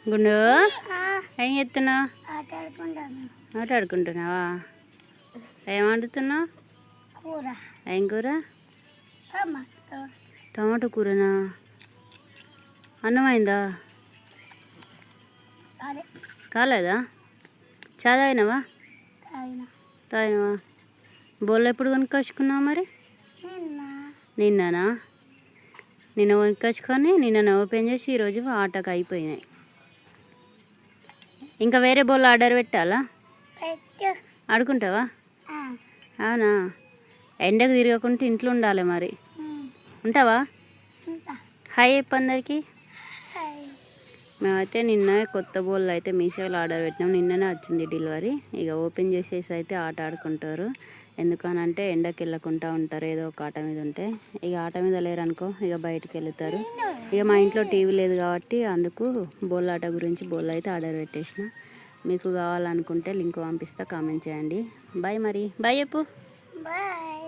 గుండు ఏం చేస్తున్నావు? ఆట ఆడుకుంటున్నావా? ఏం వండుతున్నావు? ఏం కూర? టమాటో కూరనా? అన్నమైందా? కాలేదా? చా తాగినావా? తాగినావా? బోళ్ళు ఎప్పుడు కొనుక్కొచ్చుకున్నావు మరి? నిన్ననా? నిన్న కొనుక్కొచ్చుకొని నిన్న ఓపెన్ చేసి ఈరోజు ఆటకు అయిపోయినాయి. ఇంకా వేరే బోళ్ళు ఆర్డర్ పెట్టాలా? ఆడుకుంటావా? అవునా? ఎండకు తిరగకుండా ఇంట్లో ఉండాలి మరి. ఉంటావా? హాయ్ చెప్పు అందరికి. మేమైతే నిన్న కొత్త బోళ్ళు అయితే మీషోలో ఆర్డర్ పెట్టినాం. నిన్ననే వచ్చింది డెలివరీ. ఇక ఓపెన్ చేసేసి అయితే ఆట ఆడుకుంటారు. ఎందుకనంటే ఎండకి వెళ్ళకుండా ఉంటారు, ఏదో ఒక ఆట మీద ఉంటే. ఇక ఆట మీద లేరనుకో ఇక బయటికి వెళ్తారు. ఇక మా ఇంట్లో టీవీ లేదు కాబట్టి అందుకు బోళ్ళ ఆట గురించి బోళ్ళు అయితే ఆర్డర్ పెట్టేసిన. మీకు కావాలనుకుంటే లింక్ పంపిస్తా, కామెంట్ చేయండి. బాయ్ మరి. బాయ్ చెప్పు. బాయ్.